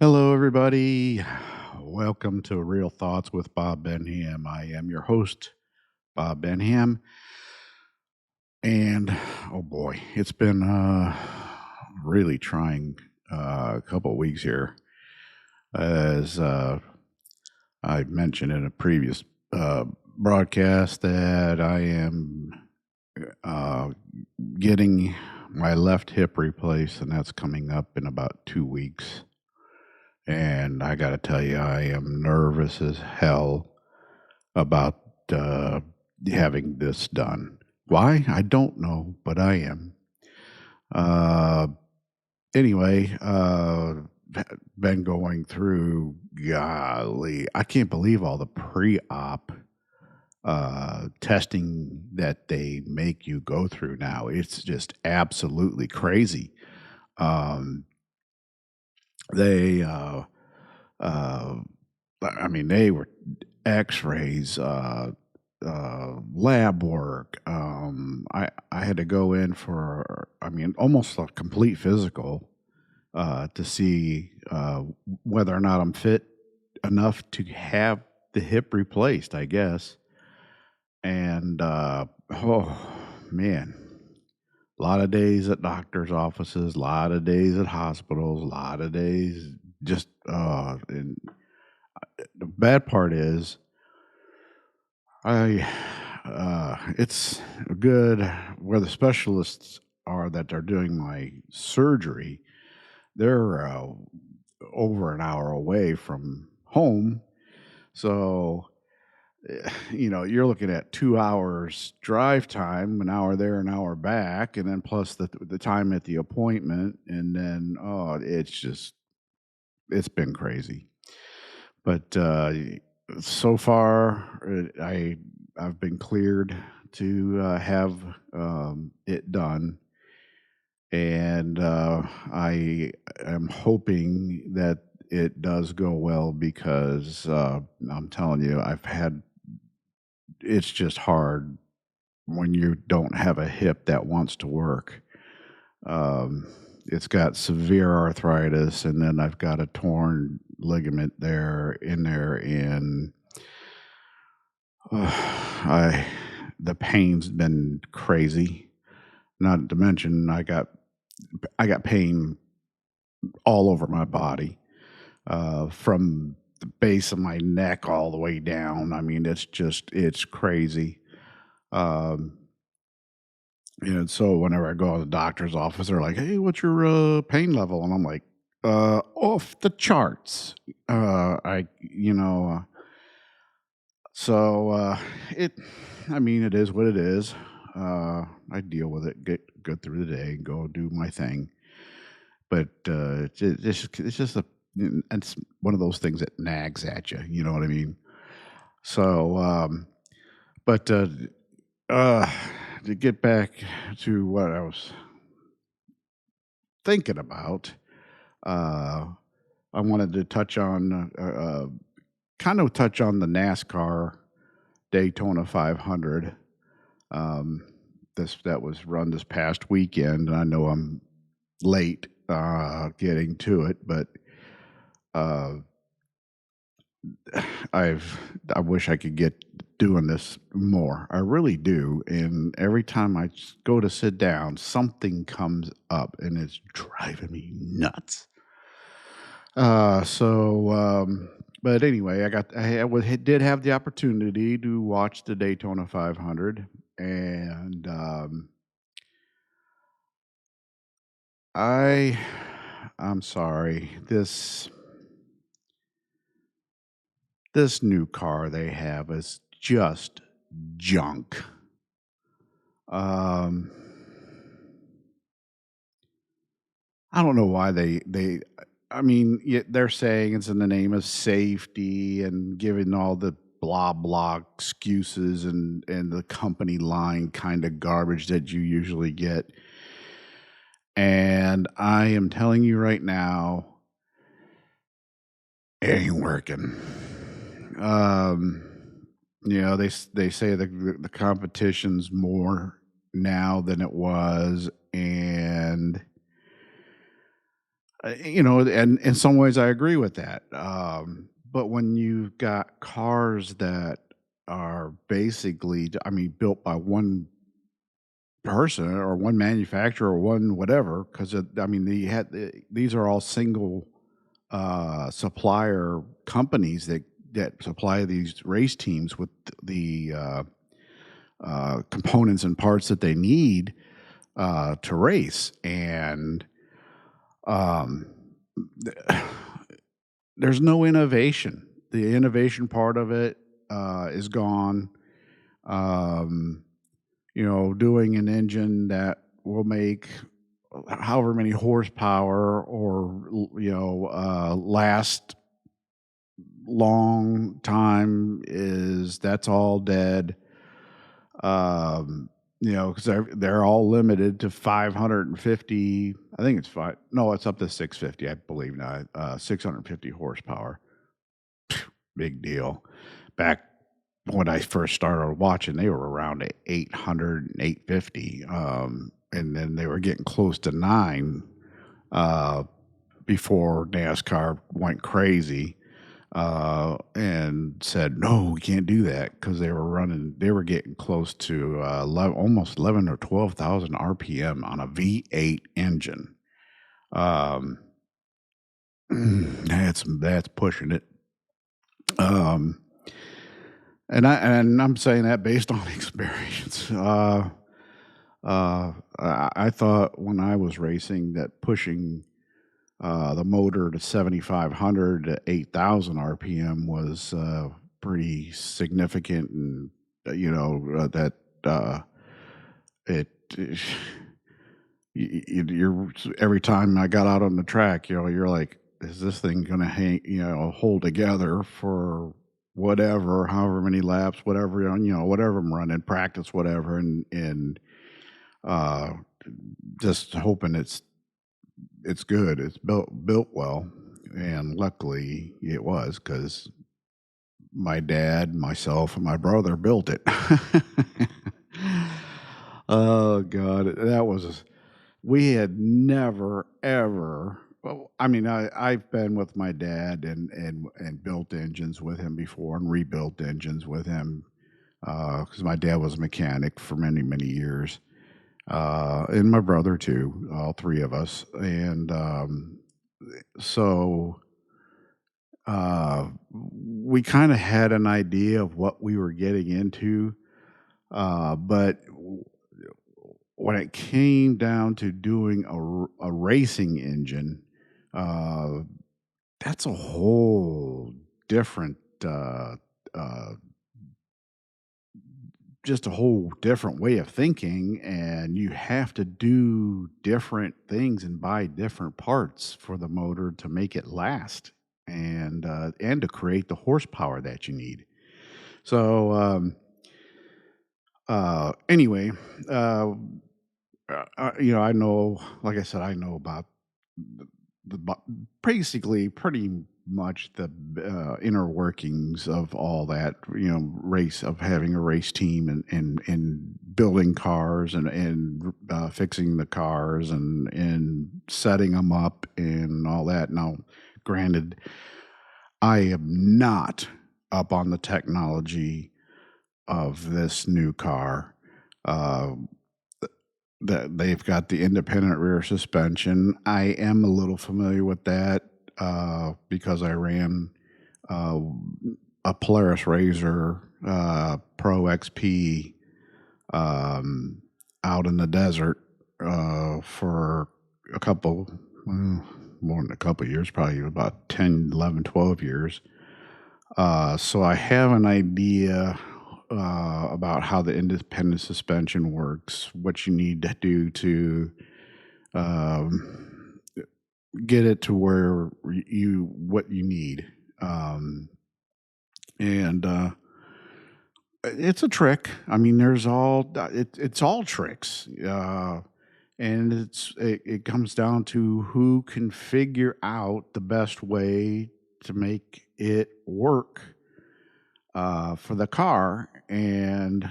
Hello, everybody. Welcome to Real Thoughts with Bob Benham. I am your host, Bob Benham. And oh boy, it's been really trying a couple of weeks here. As I mentioned in a previous uh, broadcast, that I am uh, getting my left hip replaced, and that's coming up in about 2 weeks. And I got to tell you, I am nervous as hell about uh, having this done. Why? I don't know, but I am. Uh, anyway, been going through, golly, I can't believe all the pre op testing that they make you go through now. It's just absolutely crazy. Um, they, uh, I mean, they were X-rays, lab work. I had to go in for, I mean, almost a complete physical to see whether or not I'm fit enough to have the hip replaced, I guess. And oh man, a lot of days at doctors' offices, a lot of days at hospitals, a lot of days just. And the bad part is I it's good where the specialists are that are doing my surgery. They're over an hour away from home, so you're looking at 2 hours drive time, an hour there, an hour back, and then plus the time at the appointment, and then it's been crazy. But so far, I've been cleared to have it done, and I am hoping that it does go well because I'm telling you, it's just hard when you don't have a hip that wants to work. Um, it's got severe arthritis, and then I've got a torn ligament there, and I the pain's been crazy. Not to mention, I got pain all over my body, from the base of my neck all the way down. I mean, it's crazy. Um, and so whenever I go to the doctor's office, they're like, "Hey, what's your pain level?" And I'm like, "Off the charts." I, you know, so it. I mean, it is what it is. I deal with it, get go through the day, and go do my thing. But it's one of those things that nags at you. You know what I mean? So, but uh, to get back to what I was thinking about, uh, I wanted to kind of touch on the NASCAR Daytona 500. Um, this that was run this past weekend. And I know I'm late getting to it, but uh, I wish I could get doing this more. I really do. And every time I go to sit down, something comes up, and it's driving me nuts. But anyway, did have the opportunity to watch the Daytona 500, and I, I'm sorry, this new car they have is just junk. Um, I don't know why they. I mean, they're saying it's in the name of safety and giving all the blah blah excuses and the company line kind of garbage that you usually get. And I am telling you right now, it ain't working. They say the competition's more now than it was, and And in some ways, I agree with that. But when you've got cars that are basically, I mean, built by one person or one manufacturer or one whatever, because I mean, these are all single supplier companies that supply these race teams with the components and parts that they need to race, and um, there's no innovation. The innovation part of it is gone. Um, doing an engine that will make however many horsepower or last long time is that's all dead. Because they're all limited to 550. I think it's five. No, it's up to 650. I believe now. 650 horsepower. Big deal. Back when I first started watching, they were around 800 and 850. And then they were getting close to nine uh, before NASCAR went crazy and said, no, we can't do that because they were getting close to almost 11 or 12,000 RPM on a V8 engine. Um, that's pushing it. Um, and I'm saying that based on experience. I thought when I was racing that pushing the motor to 7,500 to 8,000 RPM was pretty significant, and that it. You're every time I got out on the track, you're like, is this thing going to hang, hold together for whatever, however many laps, whatever, whatever I'm running, practice, whatever, and uh, just hoping it's good. It's built well, and luckily it was because my dad, myself, and my brother built it. Oh God, that was we had never ever. Well, I mean, I've been with my dad and built engines with him before and rebuilt engines with him because my dad was a mechanic for many years, and my brother too, all three of us, and so we kind of had an idea of what we were getting into, but when it came down to doing a racing engine, uh, that's a whole different, uh, just a whole different way of thinking, and you have to do different things and buy different parts for the motor to make it last, and to create the horsepower that you need. So anyway, uh, I know, like I said, I know about basically pretty much the inner workings of all that, race of having a race team and building cars and fixing the cars and setting them up and all that. Now, granted, I am not up on the technology of this new car. Uh, that they've got the independent rear suspension. I am a little familiar with that because I ran uh, a Polaris Razor Pro XP um, out in the desert for a couple, more than a couple years, probably about 10, 11, 12 years. So I have an idea about how the independent suspension works, what you need to do to um, get it to where what you need. And it's a trick. I mean, it's all tricks. And it comes down to who can figure out the best way to make it work for the car. And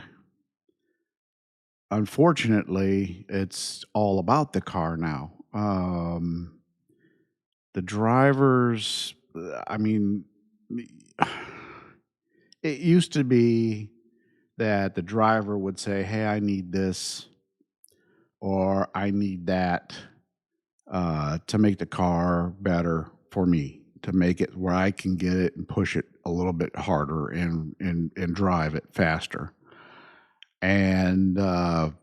unfortunately, it's all about the car now. the drivers, I mean, it used to be that the driver would say, "Hey, I need this," or "I need that," to make the car better for me, to make it where I can get it and push it a little bit harder and drive it faster. And the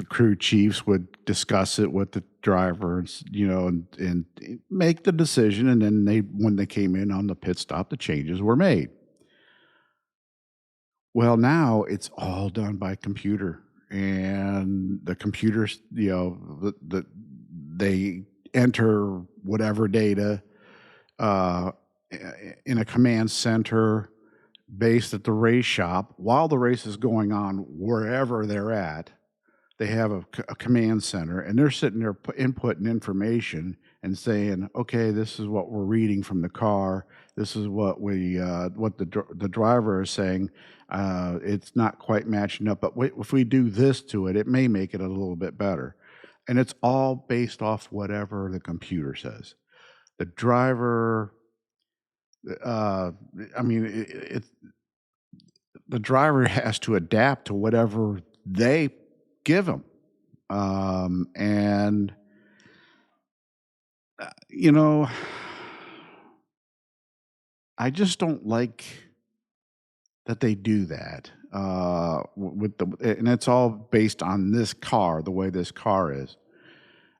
crew chiefs would discuss it with the drivers, and make the decision. And then when they came in on the pit stop, the changes were made. Well, now it's all done by computer, and the computers, they enter whatever data uh, in a command center based at the race shop while the race is going on wherever they're at. They have a command center, and they're sitting there inputting information and saying, "Okay, this is what we're reading from the car. This is what the driver is saying. It's not quite matching up, but wait, if we do this to it, it may make it a little bit better." And it's all based off whatever the computer says. The driver, uh, I mean, the driver has to adapt to whatever they give him. And you know, I just don't like that they do that. And it's all based on this car, the way this car is.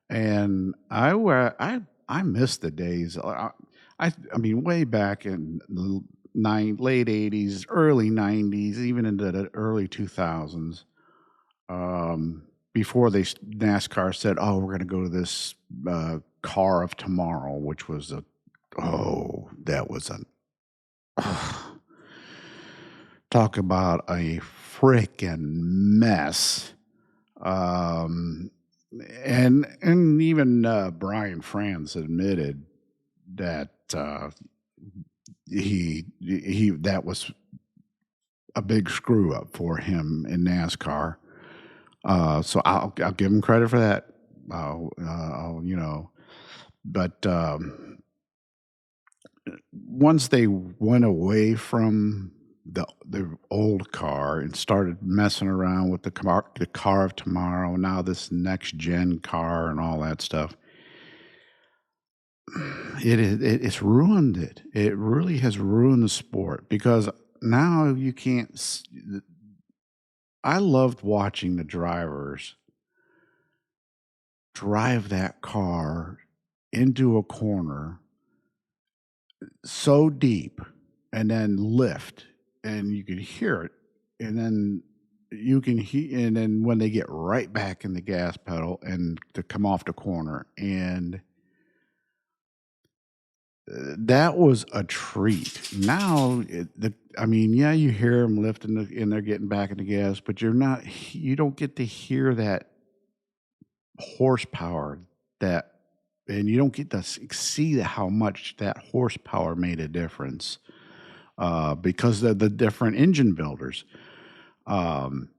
And I miss the days. I mean, way back in the late '80s, early '90s, even into the early 2000s. Before NASCAR said, "Oh, we're going to go to this car of tomorrow," which was that was a talk about a freaking mess. Um, and even Brian France admitted that he that was a big screw up for him in NASCAR. So I'll give him credit for that. But once they went away from the old car and started messing around with the car of tomorrow, now this next gen car and all that stuff, it's ruined it. It really has ruined the sport because now you can't. I loved watching the drivers drive that car into a corner so deep and then lift, and you could hear it, and then and then when they get right back in the gas pedal and to come off the corner, and that was a treat. Now, I mean, yeah, you hear them lifting and they're getting back in the gas, but you don't get to hear that horsepower that, and you don't get to see how much that horsepower made a difference because of the different engine builders. Um,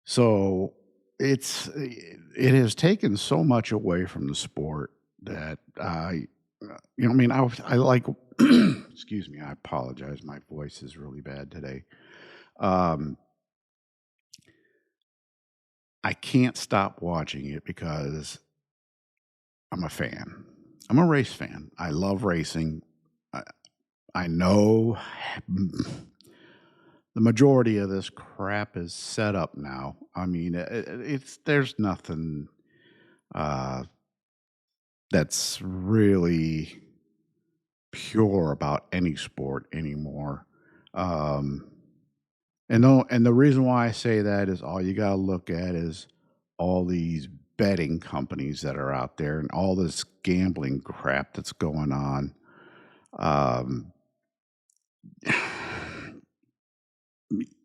so it has taken so much away from the sport that I mean, I like. Excuse me, I apologize. My voice is really bad today. Um, I can't stop watching it because I'm a fan. I'm a race fan. I love racing. I, I know the majority of this crap is set up now. I mean, it's there's nothing uh, that's really pure about any sport anymore. Um, and the reason why I say that is all you got to look at is all these betting companies that are out there and all this gambling crap that's going on. Um,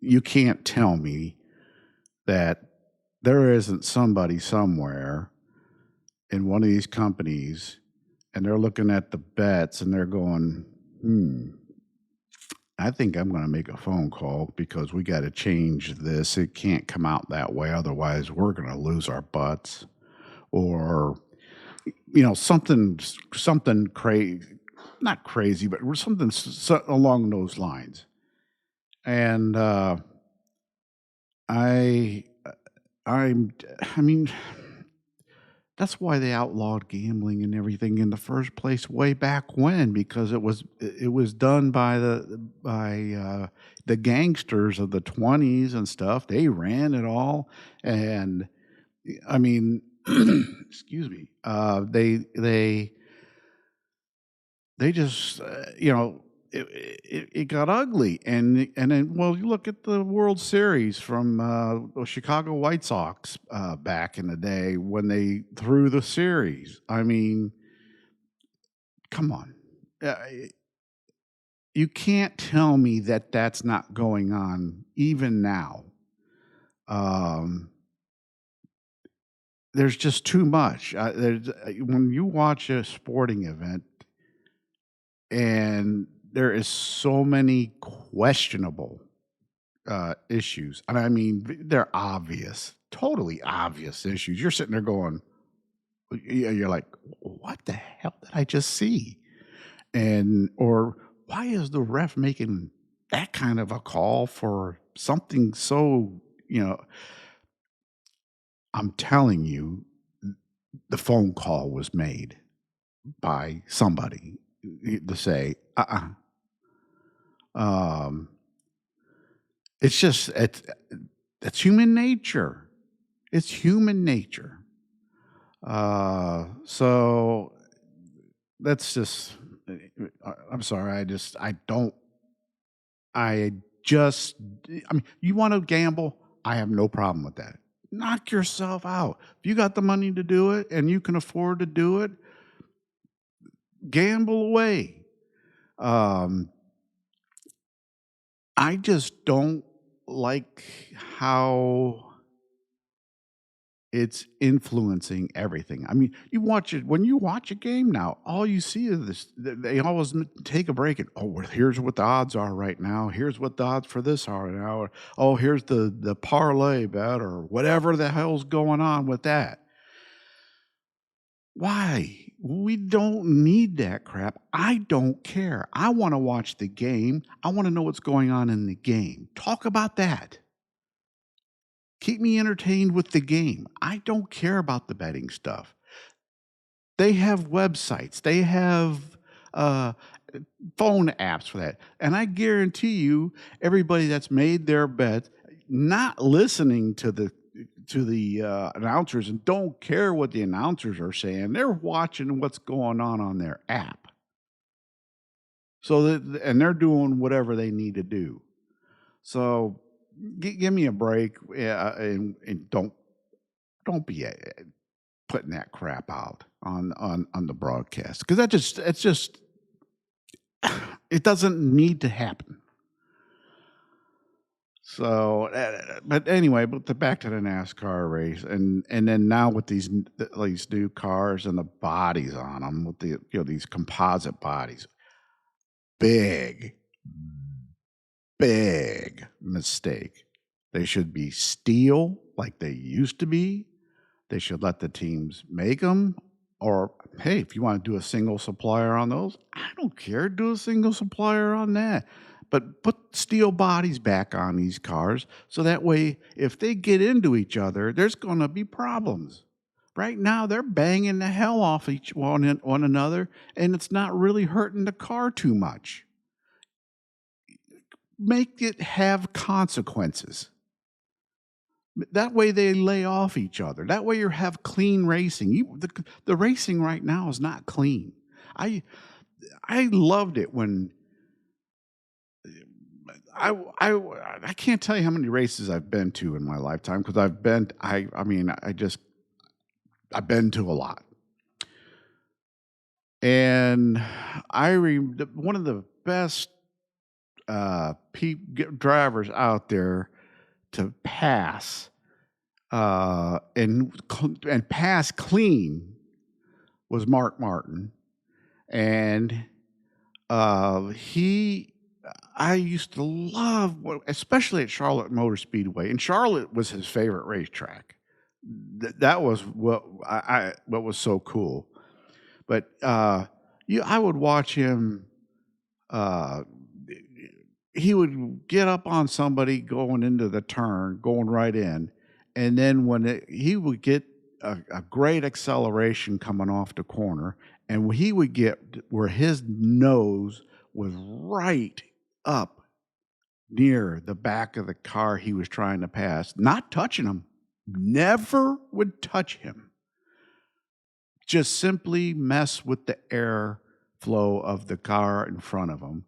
you can't tell me that there isn't somebody somewhere in one of these companies and they're looking at the bets and they're going, I think I'm going to make a phone call because we got to change this. It can't come out that way. Otherwise, we're going to lose our butts. Or something crazy, not crazy, but something along those lines. And I, I'm, I mean, that's why they outlawed gambling and everything in the first place way back when, because it was done by the gangsters of the 20s and stuff. They ran it all, and I mean, excuse me, they just it got ugly, and then, well, you look at the World Series from the Chicago White Sox back in the day when they threw the series. I mean, come on. uh, you can't tell me that that's not going on even now. um, there's just too much. When you watch a sporting event and there is so many questionable issues, and I mean they're obvious, totally obvious issues. You're sitting there going, you're like, what the hell did I just see? And or why is the ref making that kind of a call for something so, you know? I'm telling you, the phone call was made by somebody to say, um, it's just it's human nature. It's human nature. So that's just. I'm sorry. I don't. I just. I mean, you want to gamble? I have no problem with that. Knock yourself out. If you got the money to do it and you can afford to do it, gamble away. Um, I just don't like how it's influencing everything. I mean, you watch it when you watch a game now, all you see is this. They always take a break and, oh, well, here's what the odds are right now. Here's what the odds for this are now. Or, oh, here's the parlay bet or whatever the hell's going on with that. Why? We don't need that crap. I don't care. I want to watch the game. I want to know what's going on in the game. Talk about that. Keep me entertained with the game. I don't care about the betting stuff. They have websites, they have uh, phone apps for that. And I guarantee you, everybody that's made their bet, not listening to the announcers and don't care what the announcers are saying, they're watching what's going on their app. So that, and they're doing whatever they need to do. So give me a break, and don't be putting that crap out on the broadcast, because it's just it doesn't need to happen. So, but anyway, back to the NASCAR race, and then now with these new cars and the bodies on them, with these composite bodies, big big mistake. They should be steel like they used to be. They should let the teams make them. Or, hey, if you want to do a single supplier on those, I don't care. Do a single supplier on that. But put steel bodies back on these cars so that way, if they get into each other, there's going to be problems. Right now, they're banging the hell off each one another, and it's not really hurting the car too much. Make it have consequences. That way they lay off each other. That way you have clean racing. The racing right now is not clean. I I loved it when I can't tell you how many races I've been to in my lifetime, because I mean I've been to a lot. And one of the best drivers out there to pass and pass clean was Mark Martin. And he I used to love, especially at Charlotte Motor Speedway, and Charlotte was his favorite racetrack. That was what was so cool. But I would watch him. Uh, he would get up on somebody going into the turn, going right in, and then he would get a great acceleration coming off the corner, and he would get where his nose was right up near the back of the car he was trying to pass, not touching him, never would touch him, just simply mess with the air flow of the car in front of him.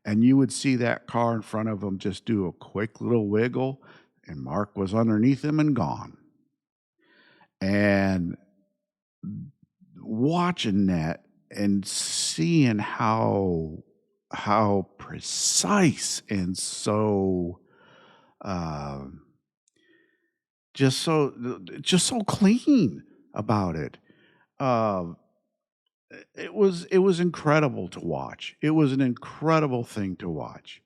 And you would see that car in front of him just do a quick little wiggle, and Mark was underneath him and gone. And watching that and seeing how precise and so um, just so clean about it. Uh, it was incredible to watch. It was an incredible thing to watch,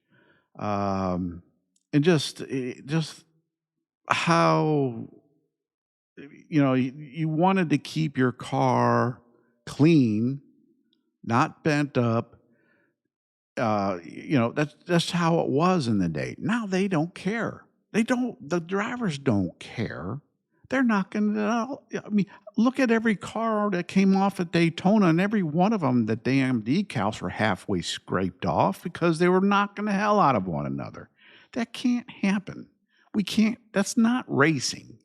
and just how you wanted to keep your car clean, not bent up. That's how it was in the day. Now they don't care. They don't. The drivers don't care. They're not going to. I mean, look at every car that came off at Daytona, and every one of them, the damn decals were halfway scraped off because they were knocking the hell out of one another. That can't happen. We can't. That's not racing.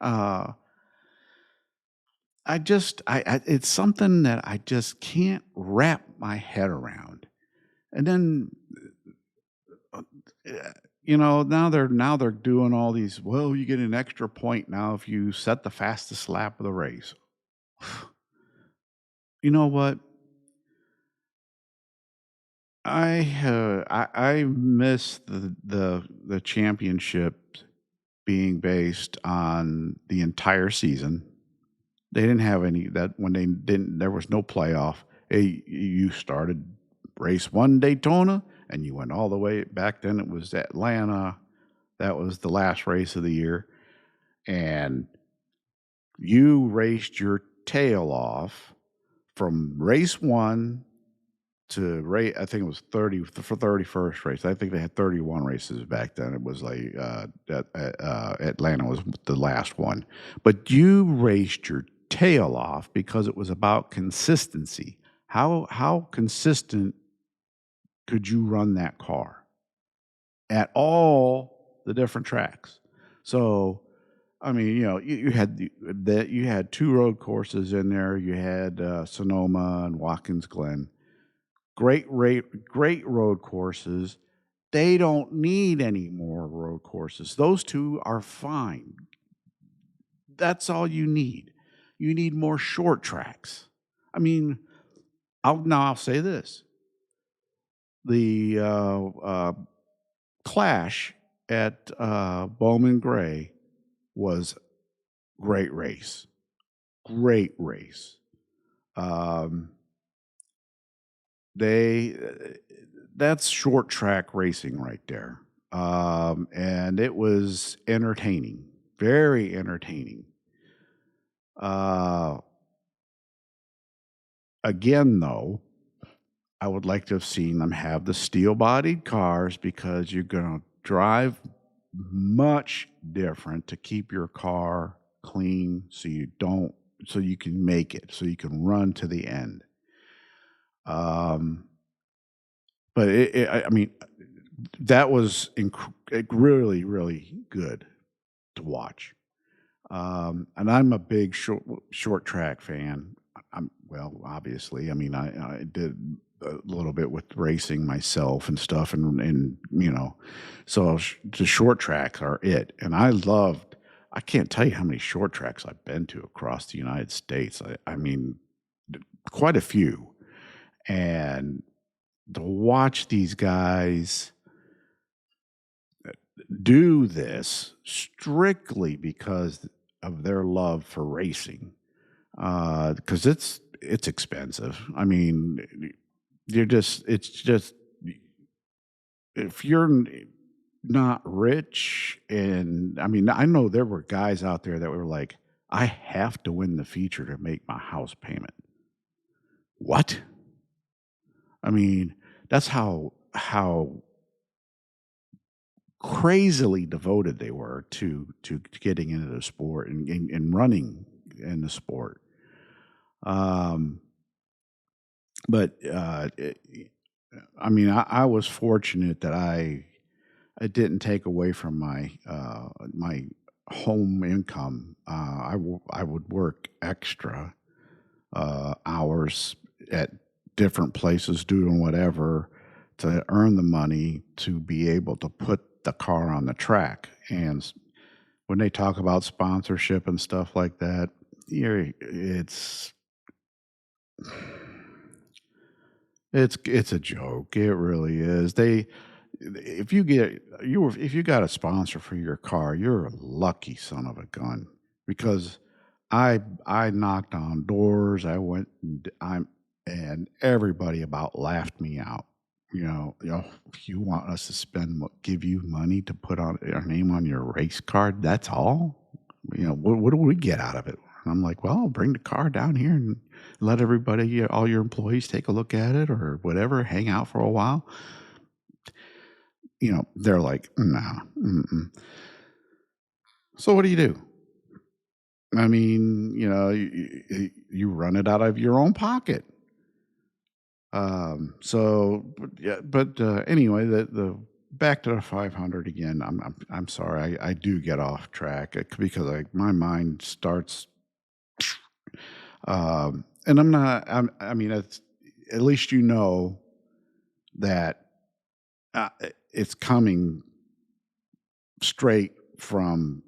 Uh, it's something that I just can't wrap my head around. And then uh, now they're doing all these, well, you get an extra point now if you set the fastest lap of the race. You know what? I miss the championship being based on the entire season. They didn't have any that when they didn't there was no playoff. You started race 1 Daytona and you went all the way back then it was Atlanta. That was the last race of the year, and you raced your tail off from race 1 to race. I think it was 30 for 31st race. I think they had 31 races back then. It was like Atlanta was the last one, but you raced your tail off because it was about consistency. How consistent could you run that car at all the different tracks? So, I mean, you had you had 2 road courses in there. You had Sonoma and Watkins Glen. Great road courses. They don't need any more road courses. Those 2 are fine. That's all you need. You need more short tracks. I mean, I'll say this: the Clash at Bowman Gray was great race. Um, they that's short track racing right there, and it was entertaining, very entertaining. Uh, Again, though, I would like to have seen them have the steel-bodied cars because you're going to drive much different to keep your car clean so you can make it, so you can run to the end. Um, but I mean, that was really, really good to watch. And I'm a big short track fan. Well, obviously. I mean, I did a little bit with racing myself and stuff, and so the short tracks are it. And I loved. I can't tell you how many short tracks I've been to across the United States. I mean, quite a few. And to watch these guys do this strictly because of their love for racing, because it's expensive. I mean, it's just if you're not rich, and I mean, I know there were guys out there that were like, I have to win the feature to make my house payment. what? I mean, that's how crazily devoted they were to getting into the sport and running in the sport. Um, but I mean, I was fortunate that it didn't take away from my home income. I would work extra hours at different places doing whatever to earn the money to be able to put the car on the track. And when they talk about sponsorship and stuff like that, it's a joke. It really is. If you get if you got a sponsor for your car, you're a lucky son of a gun because I knocked on doors. And everybody about laughed me out. You want us to give you money to put on our name on your race card? That's all. What do we get out of it? And I'm like, well, I'll bring the car down here and let everybody, all your employees, take a look at it or whatever, hang out for a while. They're like, no. Mm-mm. So what do you do? I mean, you run it out of your own pocket. Anyway, the back to the 500 again. I'm sorry. I do get off track because my mind starts. And I'm not. I mean, at least that it's coming straight from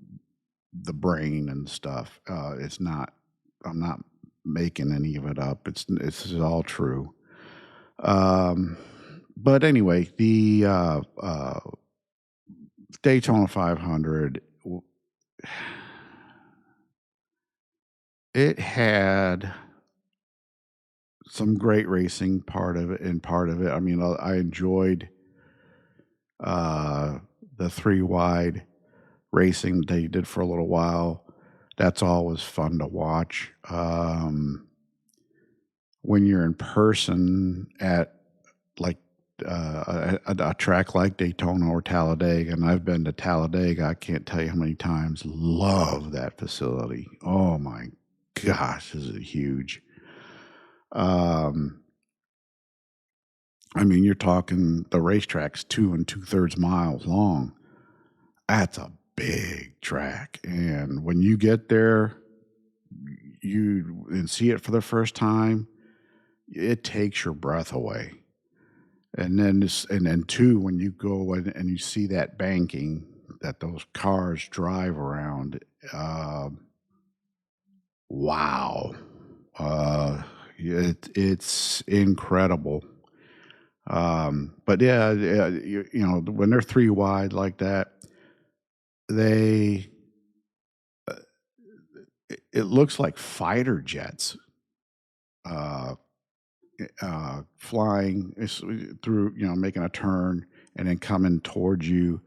the brain and stuff. It's not. I'm not making any of it up. It's all true. Um, but anyway, the Daytona 500, it had some great racing part of it, and part of it. I mean, I enjoyed uh, the three wide racing they did for a little while. That's always fun to watch. When you're in person at like a track like Daytona or Talladega, and I've been to Talladega, I can't tell you how many times. Love that facility. Oh my gosh, is it huge? Um, I mean, you're talking the racetrack's 2 2/3 miles long. That's a big track, and when you get there, and see it for the first time, it takes your breath away. And then two, when you go and you see that banking that those cars drive around, wow, it's incredible. But yeah, when they're three wide like that, they it looks like fighter jets uh, flying through, making a turn and then coming towards you.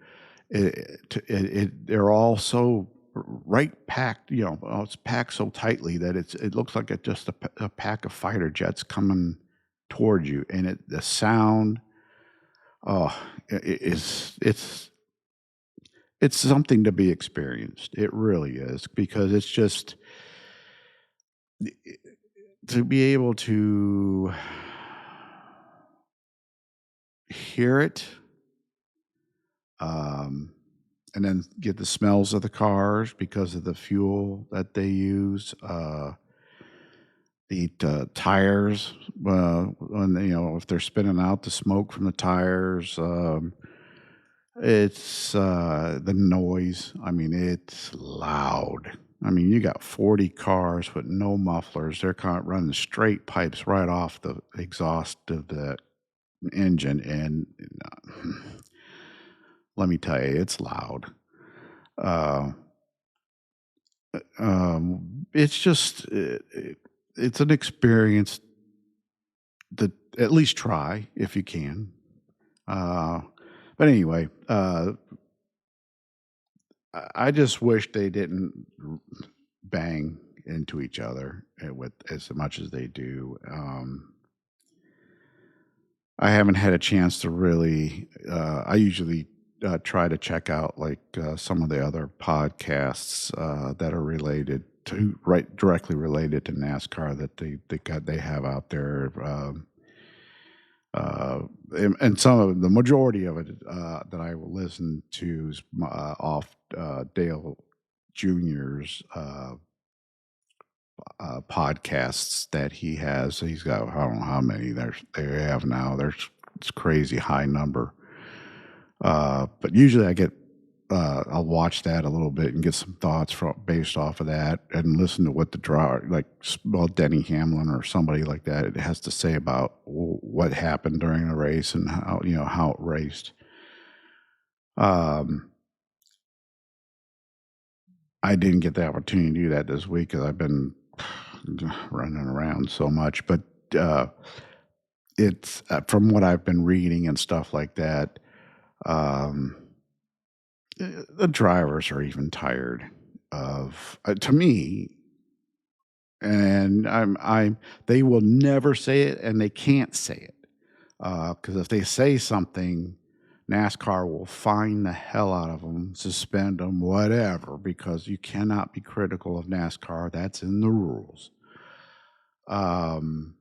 They're all so right packed, it's packed so tightly that it looks like it's just a pack of fighter jets coming towards you, and the sound, oh, it's something to be experienced. It really is because it's just to be able to hear it, um, and then get the smells of the cars because of the fuel that they use. The tires, if they're spinning out the smoke from the tires, it's the noise. I mean, it's loud. I mean, you got 40 cars with no mufflers. They're running straight pipes right off the exhaust of the engine, and let me tell you, it's loud. Uh, it's just it's an experience that at least try if you can. Uh, but anyway, I just wish they didn't bang into each other with as much as they do. I haven't had a chance to really. I usually try to check out like some of the other podcasts that are related to right directly related to NASCAR that they have out there. Uh, and some of the majority of it that I will listen to is off Dale Jr.'s podcasts that he has. He's got I don't know how many they have now. There's it's crazy high number. But usually I'll watch that a little bit and get some thoughts from based off of that, and listen to what the driver like well Denny Hamlin or somebody like that it has to say about what happened during the race and how it raced. Um, I didn't get the opportunity to do that this week because I've been running around so much, but uh, it's from what I've been reading and stuff like that. Um, the drivers are even tired of to me, and I'm they will never say it and they can't say it because if they say something, NASCAR will fine the hell out of them, suspend them, whatever, because you cannot be critical of NASCAR. That's in the rules. Um,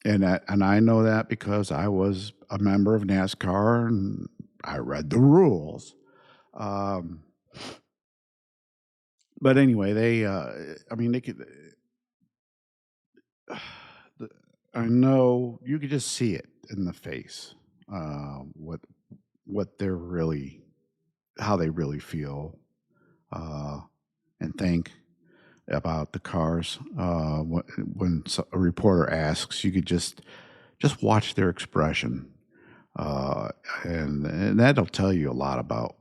and I know that because I was a member of NASCAR and I read the rules. Um, but anyway, I mean, they could, the- I know you could just see it in the face, what they're really, how they really feel, uh, and think about the cars. A reporter asks, you could just watch their expression, uh, and that'll tell you a lot about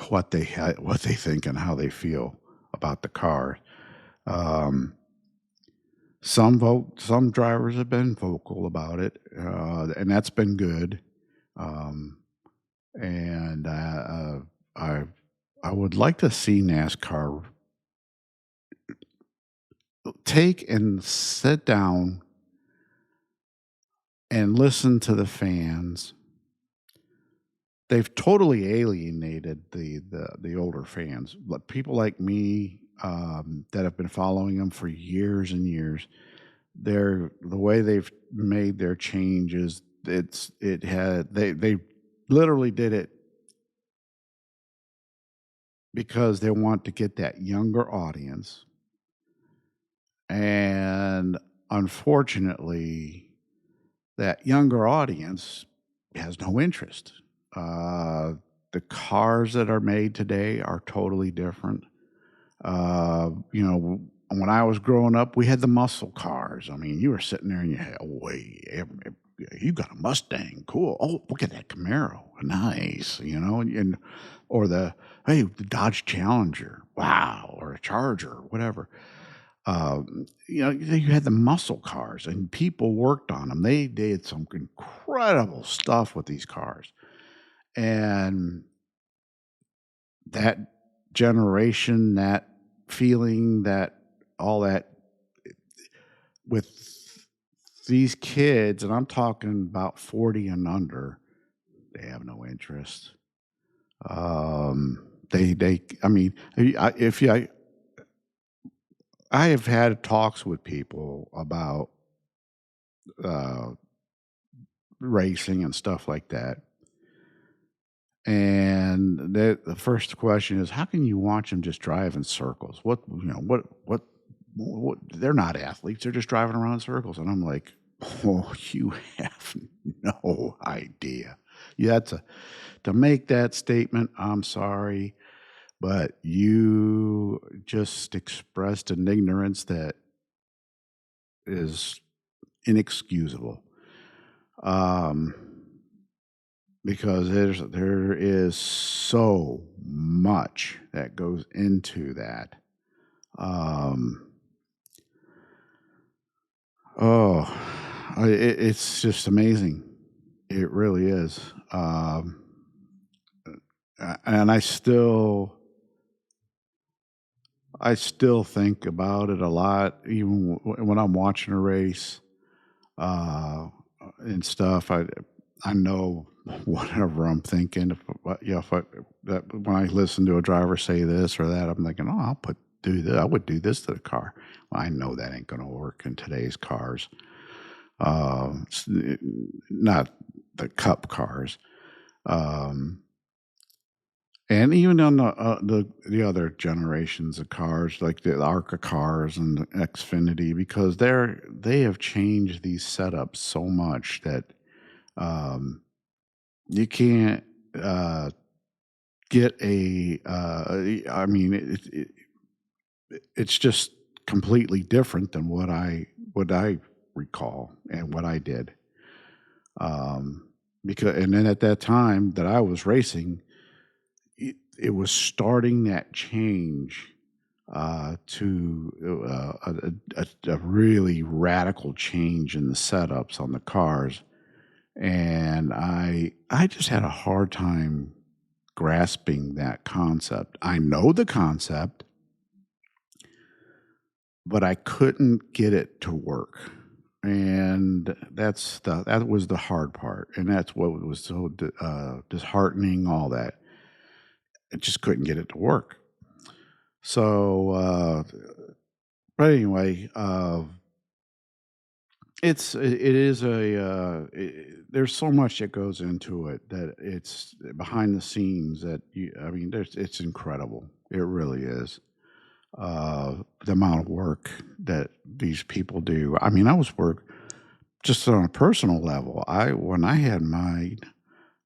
what they think and how they feel about the car. Um, some drivers have been vocal about it, and that's been good. Um, and I I would like to see NASCAR take and sit down and listen to the fans. They've totally alienated the older fans, but people like me that have been following them for years and years. The way they've made their changes. They literally did it because they want to get that younger audience, and unfortunately, that younger audience has no interest. Uh, the cars that are made today are totally different. When I was growing up, we had the muscle cars. I mean, you were sitting there and you had, oh, wait, you got a Mustang, cool. Oh, look at that Camaro, nice. Or the Dodge Challenger, wow, or a Charger, whatever. You had the muscle cars, and people worked on them. They did some incredible stuff with these cars, and that generation, that feeling, that all that with these kids, and I'm talking about 40 and under, they have no interest. I mean, I have had talks with people about uh, racing and stuff like that. And the first question is, how can you watch them just drive in circles? What, they're not athletes. They're just driving around in circles. And I'm like, oh, you have no idea. To make that statement, I'm sorry, but you just expressed an ignorance that is inexcusable. Um, because there is so much that goes into that. Um, oh, it's just amazing. It really is. And I still think about it a lot, even when I'm watching a race. Uh, and stuff. I know whatever I'm thinking. If when I listen to a driver say this or that, I'm thinking, oh, do this. I would do this to the car. Well, I know that ain't going to work in today's cars. Not the cup cars. Um, and even on the other generations of cars, like the Arca cars and the Xfinity, because they have changed these setups so much that um, you can't get a. I mean, it's just completely different than what I recall and what I did. Um, because and then at that time that I was racing, it was starting that change to a really radical change in the setups on the cars, and I just had a hard time grasping that concept. I know the concept, but I couldn't get it to work. And that was the hard part, and that's what was so disheartening. All that I just couldn't get it to work. So, but anyway, it is there's so much that goes into it that it's behind the scenes that I mean, it's incredible. It really is. The amount of work that these people do. I mean, I was work just on a personal level. When I had mine,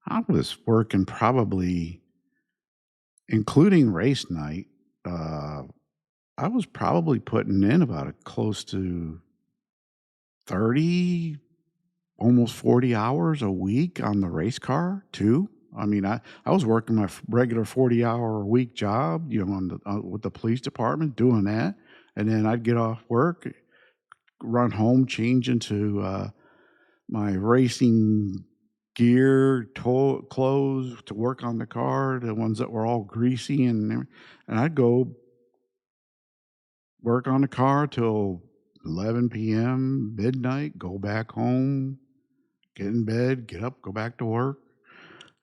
I was working probably, including race night. Uh, I was probably putting in about a close to 30, almost 40 hours a week on the race car too. I mean, I was working my regular 40-hour a week job, on with the police department doing that. And then I'd get off work, run home, change into my racing gear, clothes to work on the car, the ones that were all greasy, and I'd go work on the car till 11 p.m., midnight, go back home, get in bed, get up, go back to work.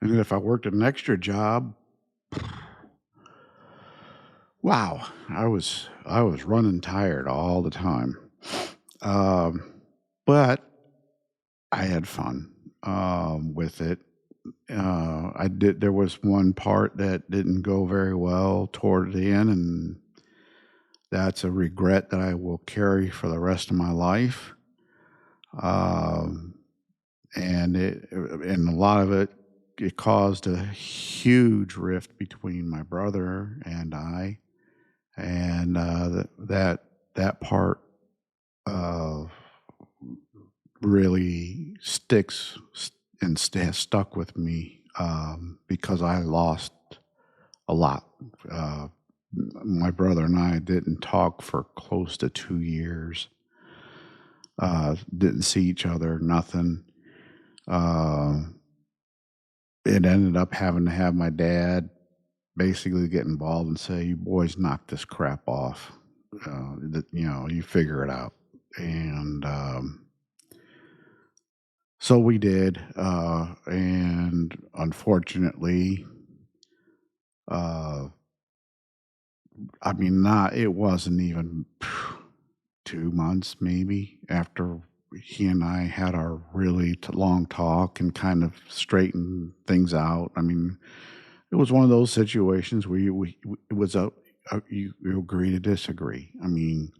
And then if I worked an extra job, wow, I was running tired all the time. Um, but I had fun with it. I did. There was one part that didn't go very well toward the end, and that's a regret that I will carry for the rest of my life. Um, and a lot of it caused a huge rift between my brother and I, and that part uh, really has stuck with me because I lost a lot. Uh, my brother and I didn't talk for close to 2 years. Didn't see each other, nothing. Uh, it ended up having to have my dad basically get involved and say, "You boys knock this crap off. You figure it out." And so we did. And unfortunately, uh, I mean, not it wasn't even 2 months maybe after he and I had our really long talk and kind of straightened things out. I mean, it was one of those situations where it was you agree to disagree. I mean,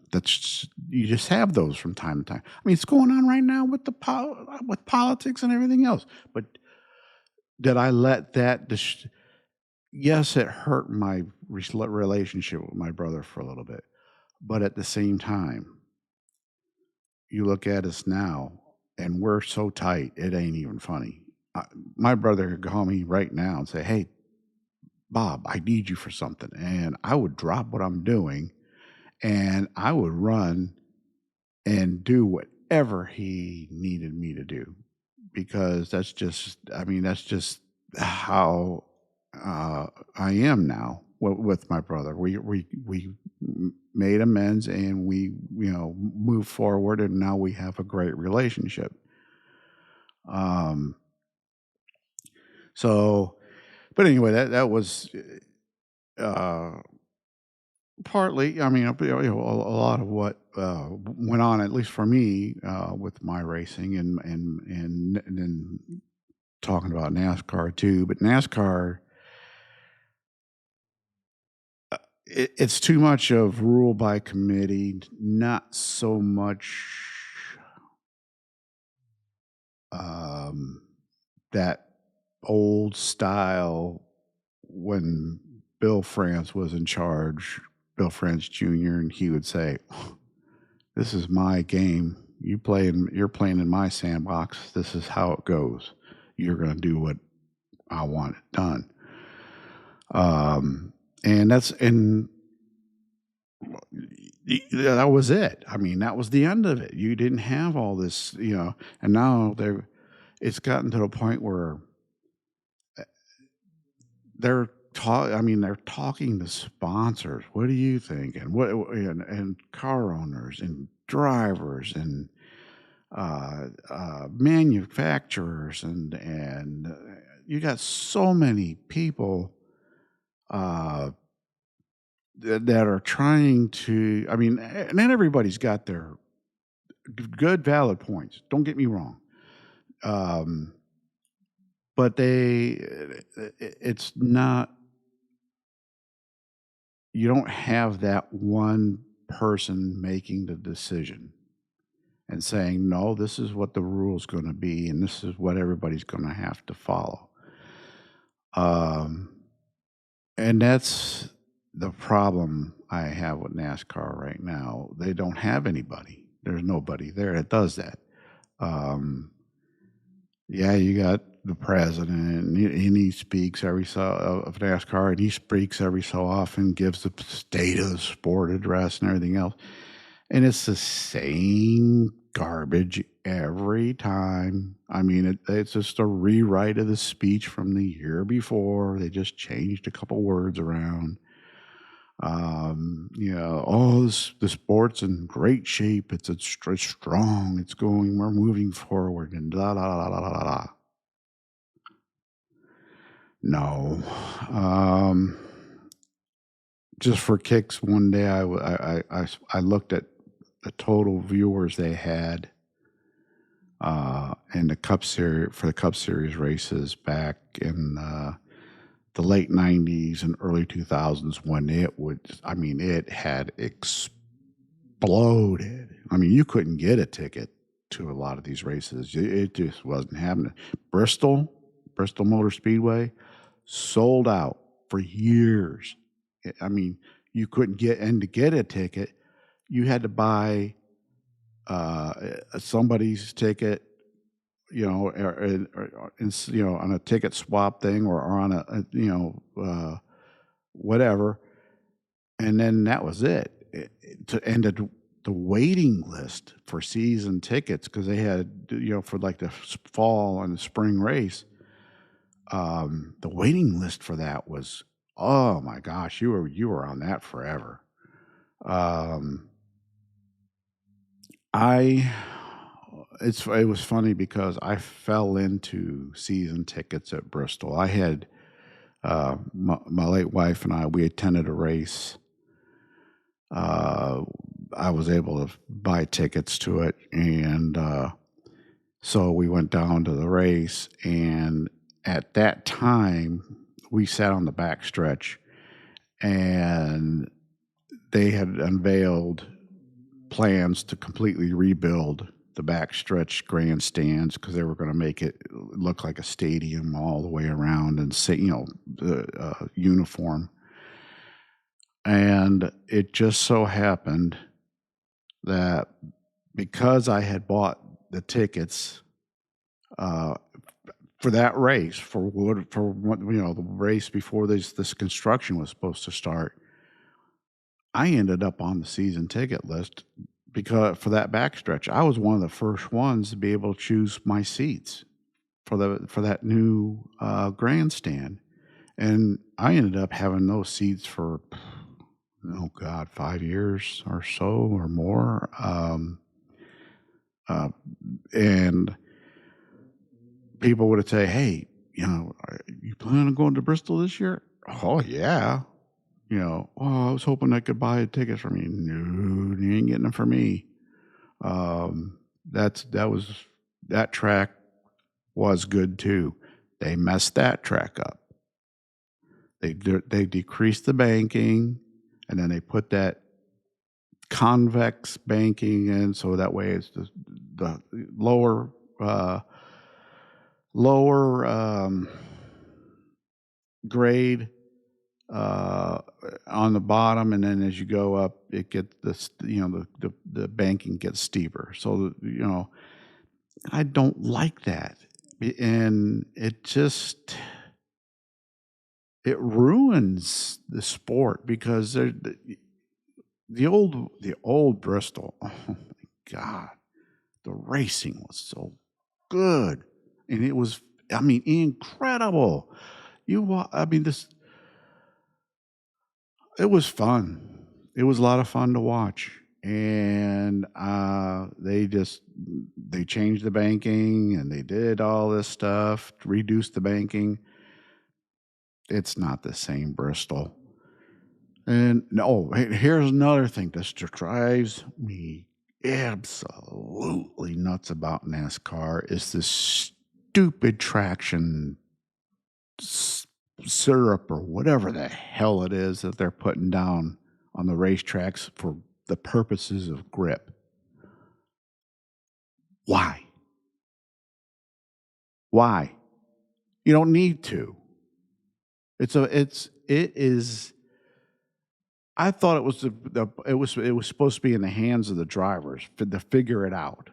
you just have those from time to time. I mean, it's going on right now with with politics and everything else. But did I let that? Yes, it hurt my relationship with my brother for a little bit, but at the same time, you look at us now, and we're so tight, it ain't even funny. I, my brother could call me right now and say, "Hey, Bob, I need you for something," and I would drop what I'm doing, and I would run and do whatever he needed me to do, because that's just how I am now with my brother. We made amends, and we moved forward, and now we have a great relationship. Um, so, but anyway, that was uh, partly. I mean, a lot of what went on, at least for me, with my racing and then talking about NASCAR too. But NASCAR, it's too much of rule by committee, not so much um, that old style when Bill France was in charge, Bill France Jr., and he would say, "This is my game. You're playing in my sandbox. This is how it goes. You're going to do what I want it done." Um, and that was it. I mean, that was the end of it. You didn't have all this, and now it's gotten to the point where they're talking to sponsors. What do you think? And and car owners and drivers and manufacturers and you got so many people uh, that are trying to. I mean, and then everybody's got their good, valid points. Don't get me wrong. Um, but it's not, you don't have that one person making the decision and saying, no, this is what the rule's going to be, and this is what everybody's going to have to follow. Um, and that's the problem I have with NASCAR right now. They don't have anybody. There's nobody there that does that. Um, Yeah, you got the president, and he speaks every so of NASCAR, and he speaks every so often, gives the state of the sport address and everything else, and it's the same garbage every time. I mean, it's just a rewrite of the speech from the year before. They just changed a couple words around. Oh, the sport's in great shape. It's strong. It's going. We're moving forward, and la la la la la la la. No. Um, just for kicks, one day I looked at the total viewers they had in the Cup Series for the Cup Series races back in the late '90s and early 2000s when it had exploded. I mean, you couldn't get a ticket to a lot of these races. It just wasn't happening. Bristol, Bristol Motor Speedway, sold out for years. I mean, you couldn't get and to get a ticket, you had to buy somebody's ticket, on a ticket swap thing or on whatever, and then that was it. To end the waiting list for season tickets because they had for like the fall and the spring race. The waiting list for that was, oh my gosh, you were on that forever. Um, I it was funny because I fell into season tickets at Bristol. I had my late wife and we attended a race. Uh, I was able to buy tickets to it, and so we went down to the race. And at that time, we sat on the back stretch, and they had unveiled plans to completely rebuild the backstretch grandstands because they were going to make it look like a stadium all the way around and say, the uniform. And it just so happened that because I had bought the tickets uh, for that race, the race before this construction was supposed to start, I ended up on the season ticket list because for that backstretch, I was one of the first ones to be able to choose my seats for that new grandstand, and I ended up having those seats for, oh God, 5 years or so or more, uh, and people would say, "Hey, are you planning on going to Bristol this year?" "Oh, yeah." "Oh, I was hoping I could buy tickets from you." "No, you ain't getting them for me." Um, that track was good too. They messed that track up. They decreased the banking, and then they put that convex banking in, so that way it's the lower, uh lower, grade, uh, on the bottom, and then as you go up, it gets the banking gets steeper. So, I don't like that, and it ruins the sport because the old Bristol, oh my god, the racing was so good, and it was, I mean, incredible. I mean, it was fun. It was a lot of fun to watch, and they changed the banking, and they did all this stuff to reduce the banking. It's not the same Bristol. And no, here's another thing that drives me absolutely nuts about NASCAR is this stupid traction s- syrup or whatever the hell it is that they're putting down on the racetracks for the purposes of grip. Why? Why? You don't need to. It is. I thought it was it was supposed to be in the hands of the drivers to figure it out.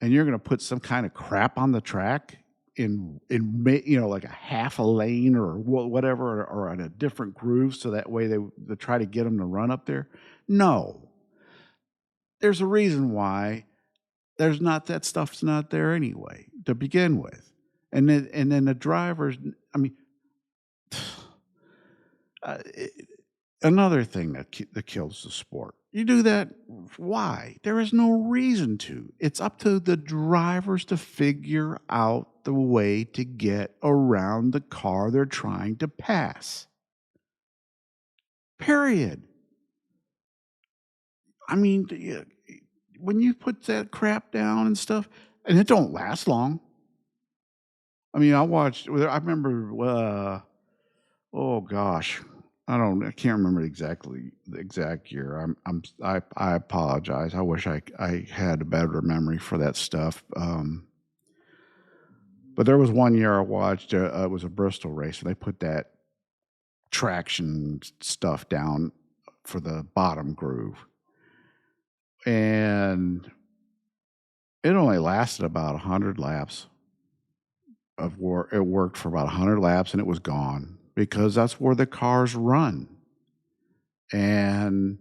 And you're going to put some kind of crap on the track like a half a lane or whatever, or on a different groove, so that way they try to get them to run up there. No, there's a reason why there's not that stuff's not there anyway to begin with, and then the drivers. I mean, it, another thing that kills the sport. You do that, why? There is no reason to. It's up to the drivers to figure out the way to get around the car they're trying to pass. Period. I mean, when you put that crap down and stuff, and it don't last long. I mean, I remember, oh gosh, I can't remember the exact year. I apologize. I wish I had a better memory for that stuff. But there was one year I watched. It was a Bristol race, and they put that traction stuff down for the bottom groove, and it only lasted about 100 laps of work. It worked for about 100 laps, and it was gone because that's where the cars run. And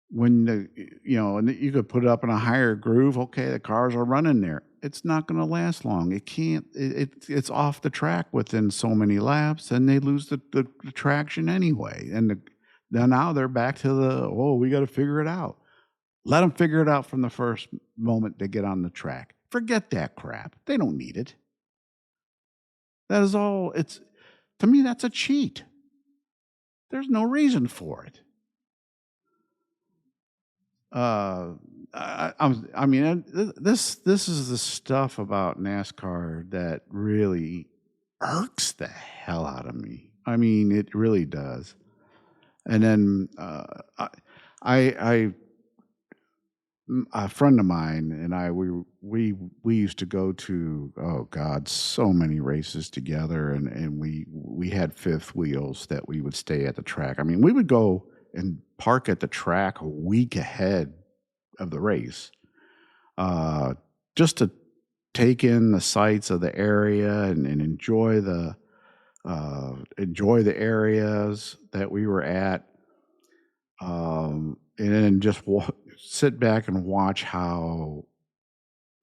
when and you could put it up in a higher groove, okay, the cars are running there. It's not going to last long. It can't. It's off the track within so many laps, and they lose the traction anyway. And then now they're back to we got to figure it out. Let them figure it out from the first moment they get on the track. Forget that crap. They don't need it. That is all. To me, that's a cheat. There's no reason for it. Uh, I mean, this is the stuff about NASCAR that really irks the hell out of me. I mean, it really does. And then I a friend of mine and I we used to go to, oh God, so many races together, and we had fifth wheels that we would stay at the track. I mean, we would go and park at the track a week ahead of the race, uh, just to take in the sights of the area and enjoy the areas that we were at, and then just sit back and watch how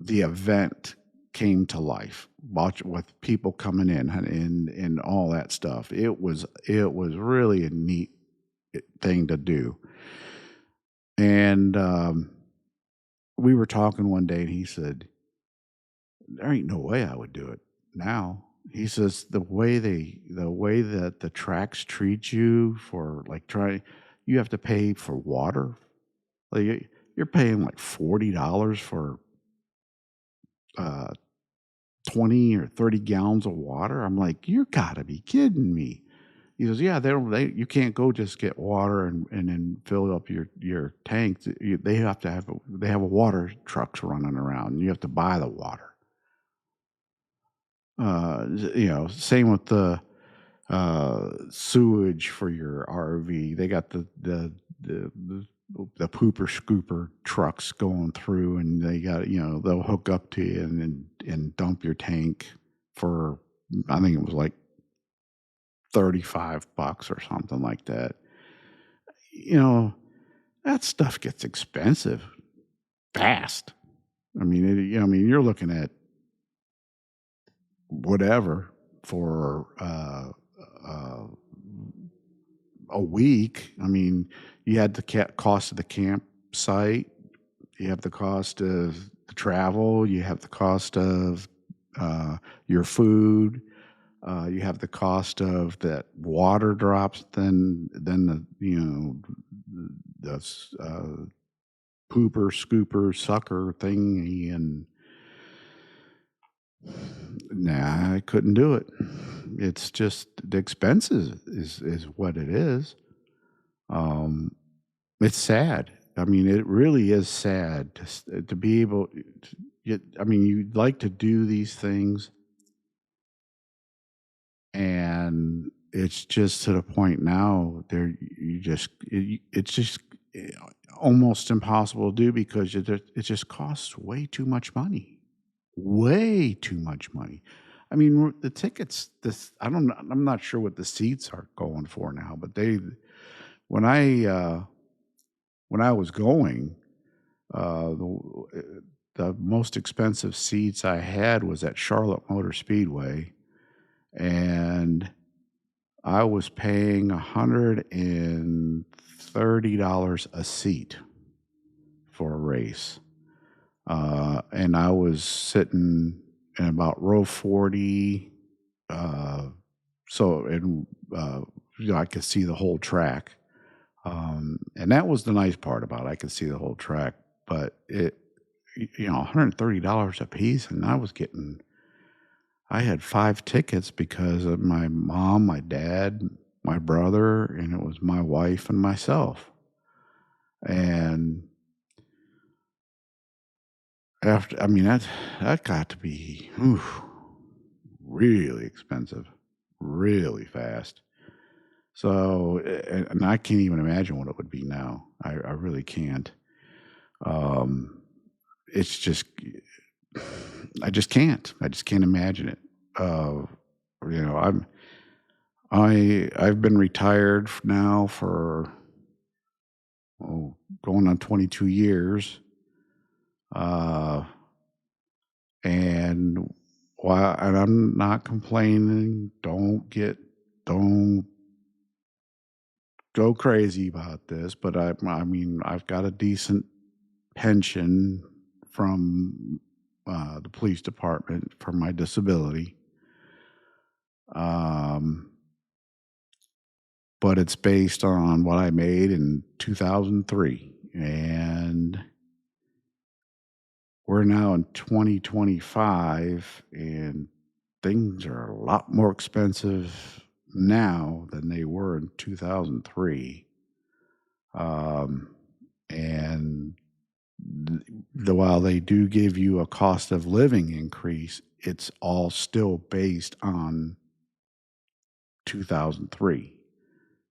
the event came to life. Watch with people coming in and all that stuff. It was really a neat thing to do. And we were talking one day, and he said, there ain't no way I would do it now. He says the way that the tracks treat you for like you have to pay for water. Like you're paying like $40 for uh 20 or 30 gallons of water. I'm like, you gotta be kidding me. He goes, yeah, you can't go just get water and then fill up your tank. They have to they have a water trucks running around. And you have to buy the water. Same with the sewage for your RV. They got the pooper scooper trucks going through, and they got they'll hook up to you and dump your tank for I think it was like $35 or something like that. You know that stuff gets expensive fast. I mean, you're looking at whatever for uh, a week. I mean, you had the cost of the campsite, you have the cost of the travel, you have the cost of your food, you have the cost of that water drops, then the pooper scooper sucker thingy, and nah, I couldn't do it. It's just the expenses is what it is. Um, it's sad. I mean, it really is sad to be able to get. I mean, you'd like to do these things, and it's just to the point now. It's just almost impossible to do because it just costs way too much money, way too much money. I mean, the tickets. I'm not sure what the seats are going for now, but when I uh, when I was going, the most expensive seats I had was at Charlotte Motor Speedway, and I was paying $130 a seat for a race, and I was sitting in about row 40. Uh, so and I could see the whole track. And that was the nice part about it. I could see the whole track, but $130 a piece, and I had 5 tickets because of my mom, my dad, my brother, and it was my wife and myself. And I mean, that got to be really expensive, really fast. So, and I can't even imagine what it would be now. I really can't. Um, it's just, I just can't. I just can't imagine it. Uh, you know, I've been retired now for going on 22 years. Uh, and and I'm not complaining. Don't go crazy about this, but I mean, I've got a decent pension from the police department for my disability. Um, but it's based on what I made in 2003. And we're now in 2025, and things are a lot more expensive now than they were in 2003. And while they do give you a cost of living increase, it's all still based on 2003.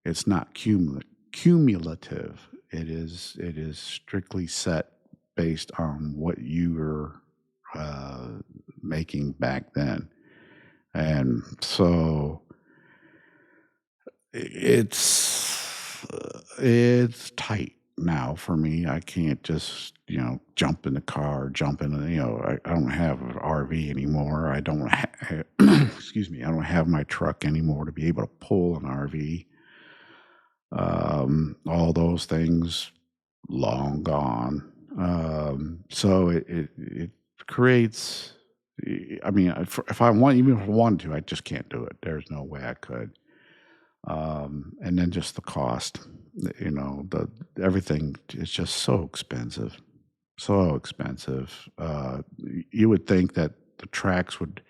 It's not cumulative. It is strictly set based on what you were making back then, and so it's tight now for me. I can't just jump in the car, jump in. I don't have an RV anymore. I don't excuse me. I don't have my truck anymore to be able to pull an RV. All those things long gone. So it creates I mean, if I want, even if I wanted to, I just can't do it. There's no way I could. And then just the cost, the everything is just so expensive, so expensive. You would think that the tracks would.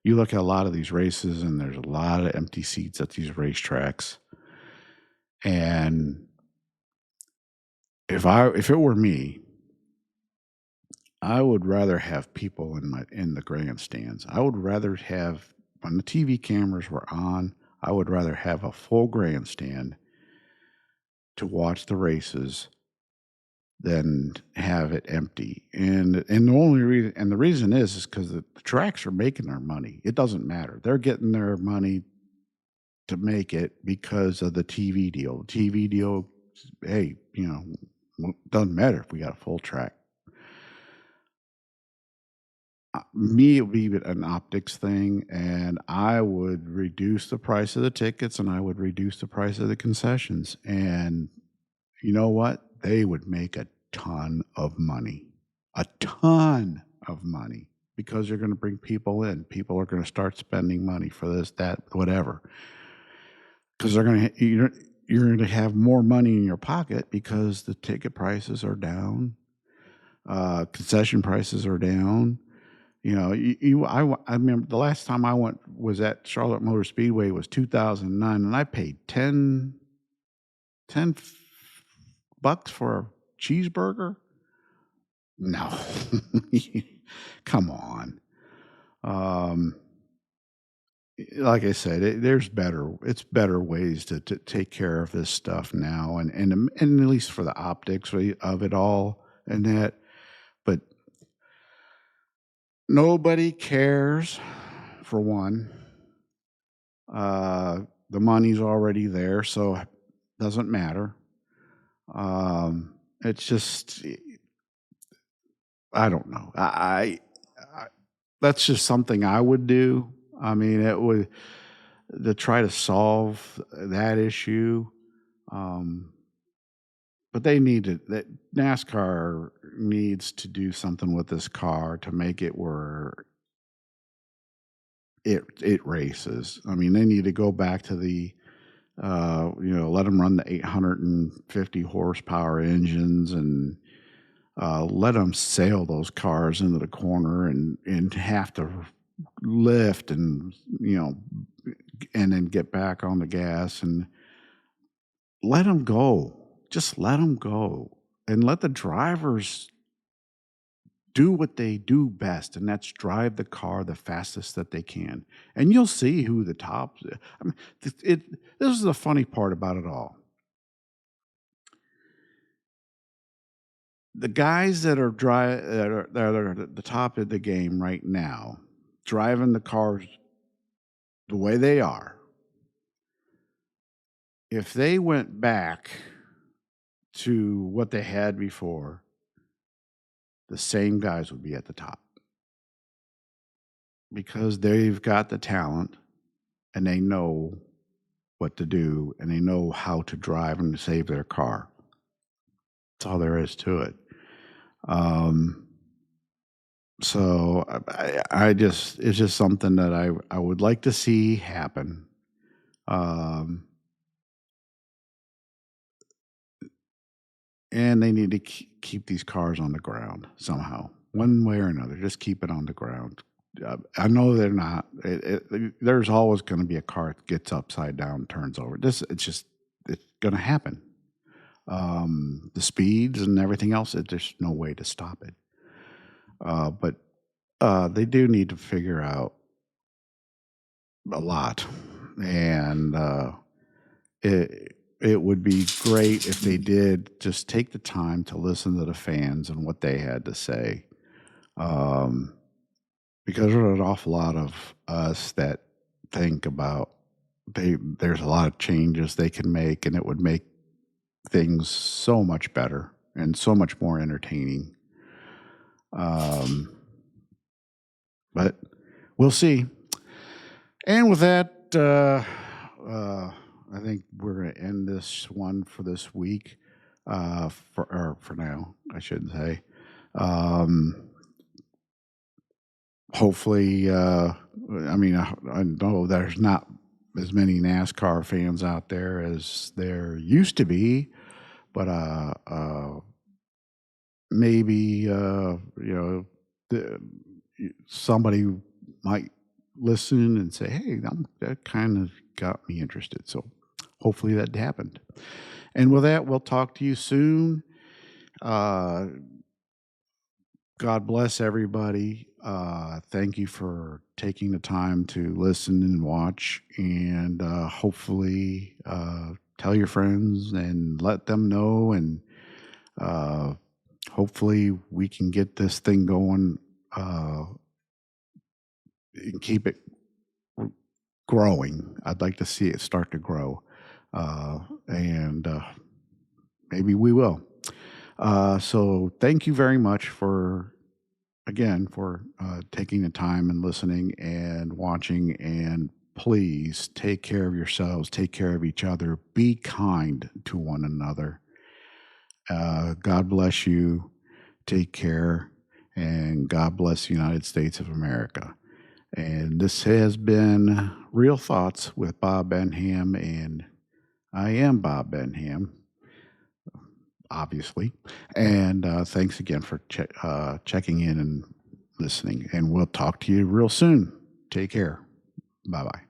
You look at a lot of these races, and there's a lot of empty seats at these racetracks. And if it were me, I would rather have people in the grandstands. I would rather have when the TV cameras were on, I would rather have a full grandstand to watch the races than have it empty. And the reason is because the tracks are making their money. It doesn't matter. They're getting their money to make it because of the TV deal. The TV deal, hey, doesn't matter if we got a full track. Me, it would be an optics thing, and I would reduce the price of the tickets, and I would reduce the price of the concessions. And you know what? They would make a ton of money, a ton of money, because you're going to bring people in. People are going to start spending money for this, that, whatever, because you're going to have more money in your pocket because the ticket prices are down, concession prices are down. I remember the last time I went was at Charlotte Motor Speedway was 2009, and I paid 10 bucks for a cheeseburger. No, come on. Um, like I said, it's better ways to take care of this stuff now, and at least for the optics of it all and that. But nobody cares, for one. The money's already there, so it doesn't matter. It's just I don't know. I That's just something I would do. I mean, it would to try to solve that issue. Um, but they need to that NASCAR needs to do something with this car to make it where it races. I mean, they need to go back to let them run the 850 horsepower engines and let them sail those cars into the corner and have to lift and then get back on the gas and let them go. Just let them go and let the drivers do what they do best, and that's drive the car the fastest that they can. And you'll see who the top. I mean, this is the funny part about it all. The guys that are at the top of the game right now, driving the cars the way they are, if they went back to what they had before, the same guys would be at the top because they've got the talent and they know what to do and they know how to drive and to save their car. That's all there is to it. Um, so I just it's just something that I would like to see happen. Um, and they need to keep these cars on the ground somehow, one way or another. Just keep it on the ground. I know they're not. There's always going to be a car that gets upside down, turns over. It's going to happen. The speeds and everything else, there's no way to stop it. But they do need to figure out a lot, and it would be great if they did just take the time to listen to the fans and what they had to say. Um, because there's an awful lot of us that think about there's a lot of changes they can make, and it would make things so much better and so much more entertaining. Um, but we'll see. And with that, I think we're going to end this one for this week. For now, I shouldn't say. Um, hopefully, I know there's not as many NASCAR fans out there as there used to be, but maybe the, somebody might listen and say, "Hey, that kind of got me interested." So hopefully that happened. And with that, we'll talk to you soon. Uh, God bless everybody. Thank you for taking the time to listen and watch, and hopefully tell your friends and let them know, and uh, hopefully we can get this thing going uh, and keep it growing. I'd like to see it start to grow, and maybe we will. So thank you very much for again for taking the time and listening and watching. And please take care of yourselves, take care of each other, be kind to one another. God bless you. Take care, and God bless the United States of America. And this has been Real Thoughts with Bob Benham, and I am Bob Benham, obviously. And thanks again for checking in and listening. And we'll talk to you real soon. Take care. Bye bye.